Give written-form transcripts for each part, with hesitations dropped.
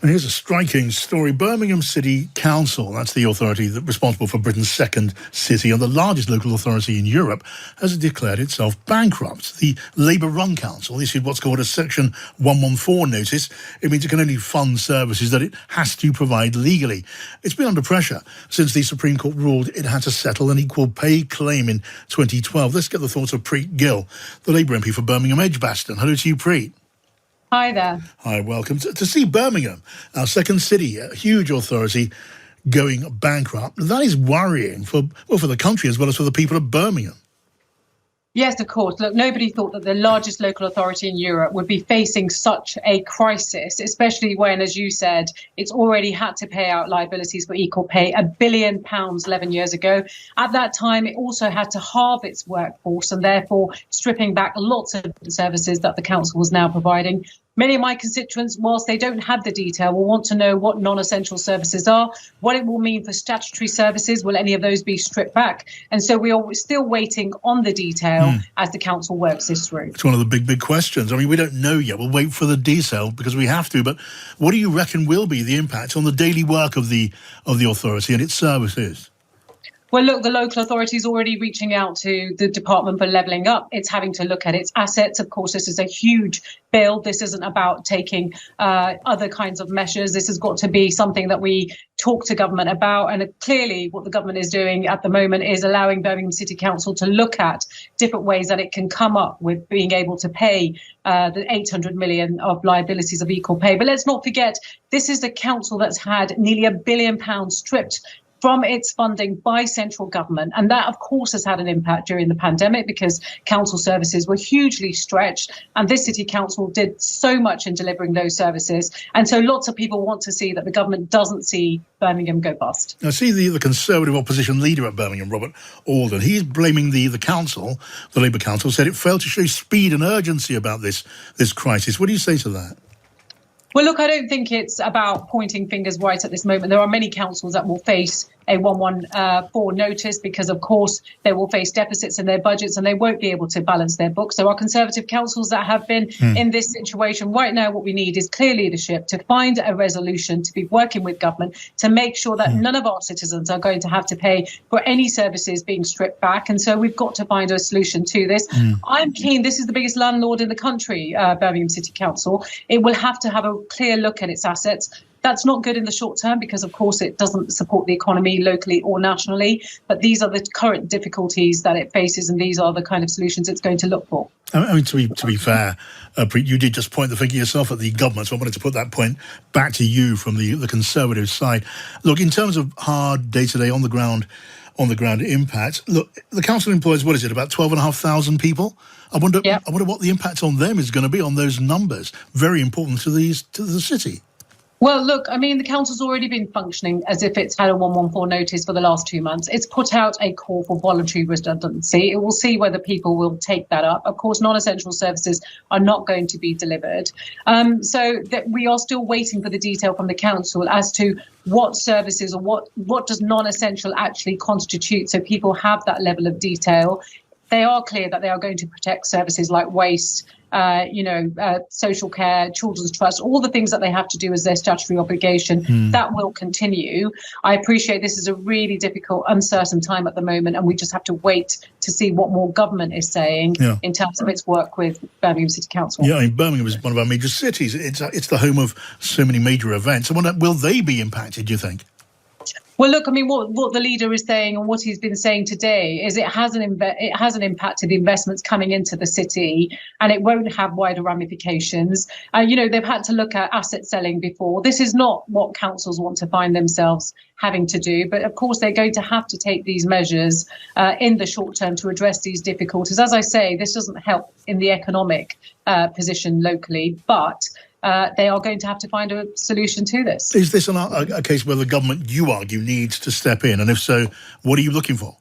And here's a striking story. Birmingham City Council, that's the authority responsible for Britain's second city and the largest local authority in Europe, has declared itself bankrupt. The Labour-run council issued what's called a Section 114 notice. It means it can only fund services that it has to provide legally. It's been under pressure since the Supreme Court ruled it had to settle an equal pay claim in 2012. Let's get the thoughts of Preet Gill, the Labour MP for Birmingham Edgbaston. Hello to you, Preet. Hi there. Hi, welcome. To see Birmingham, our second city, a huge authority, going bankrupt, that is worrying for the country as well as for the people of Birmingham. Yes, of course. Look, nobody thought that the largest local authority in Europe would be facing such a crisis, especially when, as you said, it's already had to pay out liabilities for equal pay, £1 billion 11 years ago. At that time, it also had to halve its workforce and therefore stripping back lots of services that the council was now providing. Many of my constituents, whilst they don't have the detail, will want to know what non-essential services are, what it will mean for statutory services. Will any of those be stripped back? And so we are still waiting on the detail as the council works this through. It's one of the big questions. I mean, we don't know yet. We'll wait for the detail because we have to. But what do you reckon will be the impact on the daily work of the authority and its services? Well, look, the local authority is already reaching out to the Department for Levelling Up. It's having to look at its assets. Of course, this is a huge bill. This isn't about taking other kinds of measures. This has got to be something that we talk to government about. And clearly what the government is doing at the moment is allowing Birmingham City Council to look at different ways that it can come up with being able to pay the 800 million of liabilities of equal pay. But let's not forget, this is the council that's had nearly £1 billion stripped from its funding by central government. And that, of course, has had an impact during the pandemic because council services were hugely stretched. And this city council did so much in delivering those services. And so lots of people want to see that the government doesn't see Birmingham go bust. I see the Conservative opposition leader at Birmingham, Robert Alden. He's blaming the council, the Labour council, said it failed to show speed and urgency about this crisis. What do you say to that? Well, look, I don't think it's about pointing fingers right at this moment. There are many councils that will face a 114 notice because, of course, they will face deficits in their budgets and they won't be able to balance their books. There are Conservative councils that have been in this situation. Right now, what we need is clear leadership to find a resolution, to be working with government to make sure that none of our citizens are going to have to pay for any services being stripped back. And so we've got to find a solution to this. I'm keen. This is the biggest landlord in the country, Birmingham City Council. It will have to have a clear look at its assets. That's not good in the short term because, of course, it doesn't support the economy locally or nationally. But these are the current difficulties that it faces, and these are the kind of solutions it's going to look for. I mean, to be fair, Preet, you did just point the finger yourself at the government, so I wanted to put that point back to you from the Conservative side. Look, in terms of hard day-to-day on the ground impact, look, the council employs, what is it, about 12,500 people? I wonder what the impact on them is going to be on those numbers. Very important to the city. Well, look, I mean, the council's already been functioning as if it's had a 114 notice for the last 2 months. It's put out a call for voluntary redundancy. It will see whether people will take that up. Of course, non-essential services are not going to be delivered. So that we are still waiting for the detail from the council as to what services or what does non-essential actually constitute, so people have that level of detail. They are clear that they are going to protect services like waste, social care, children's trust, all the things that they have to do as their statutory obligation. That will continue. I appreciate this is a really difficult, uncertain time at the moment, and we just have to wait to see what more government is saying in terms of its work with Birmingham City Council. Yeah, I mean, Birmingham is one of our major cities. It's the home of so many major events. I wonder, will they be impacted, do you think? Well, look, I mean, what the leader is saying and what he's been saying today is it hasn't impacted the investments coming into the city, and it won't have wider ramifications. They've had to look at asset selling before. This is not what councils want to find themselves having to do. But of course, they're going to have to take these measures in the short term to address these difficulties. As I say, this doesn't help in the economic position locally, but they are going to have to find a solution to this. Is this a case where the government, you argue, needs to step in? And if so, what are you looking for?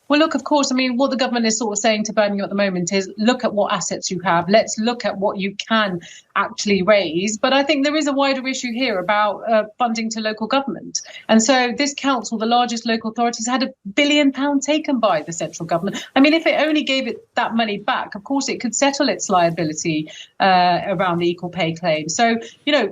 Well, look, of course, I mean, what the government is sort of saying to Birmingham at the moment is look at what assets you have. Let's look at what you can actually raise. But I think there is a wider issue here about funding to local government. And so this council, the largest local authorities, had £1 billion taken by the central government. I mean, if it only gave it that money back, of course, it could settle its liability around the equal pay claim. So,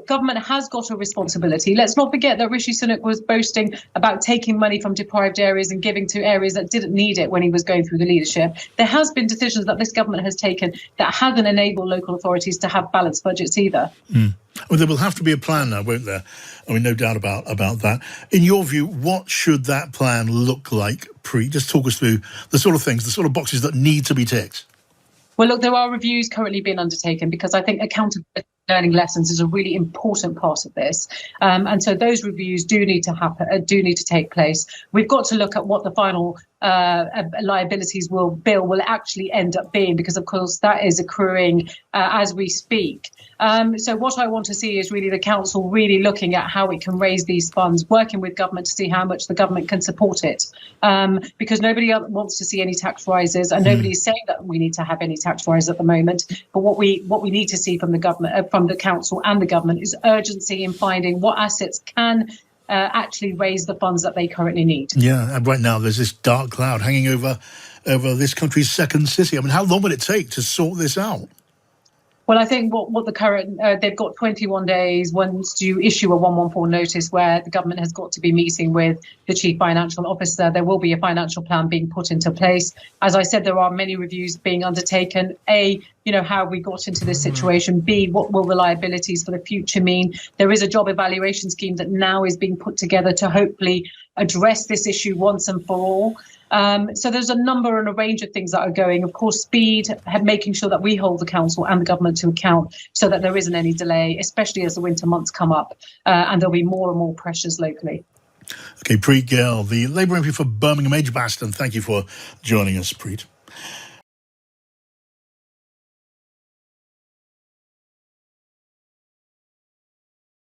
government has got a responsibility. Let's not forget that Rishi Sunak was boasting about taking money from deprived areas and giving to areas that didn't need it when he was going through the leadership. There has been decisions that this government has taken that haven't enabled local authorities to have balanced budgets either. Well, there will have to be a plan now, won't there? I mean, no doubt about that. In your view, what should that plan look like, Preet? Just talk us through the sort of things, the sort of boxes that need to be ticked. Well, look, there are reviews currently being undertaken because I think accountability, learning lessons is a really important part of this. And so those reviews do need to happen, do need to take place. We've got to look at what the final liabilities will actually end up being, because, of course, that is accruing as we speak. So what I want to see is really the council really looking at how it can raise these funds, working with government to see how much the government can support it, because nobody else wants to see any tax rises, and nobody is saying that we need to have any tax rises at the moment. But what we need to see from the government, from the council and the government, is urgency in finding what assets can actually raise the funds that they currently need. Yeah, and right now there's this dark cloud hanging over this country's second city. I mean, how long will it take to sort this out? Well, I think what the current, they've got 21 days once you issue a 114 notice where the government has got to be meeting with the chief financial officer. There will be a financial plan being put into place. As I said, there are many reviews being undertaken. A, how we got into this situation. B, what will the liabilities for the future mean? There is a job evaluation scheme that now is being put together to hopefully address this issue once and for all. So there's a number and a range of things that are going. Of course, speed, making sure that we hold the council and the government to account so that there isn't any delay, especially as the winter months come up and there'll be more and more pressures locally. OK, Preet Gill, the Labour MP for Birmingham Edgbaston. Thank you for joining us, Preet.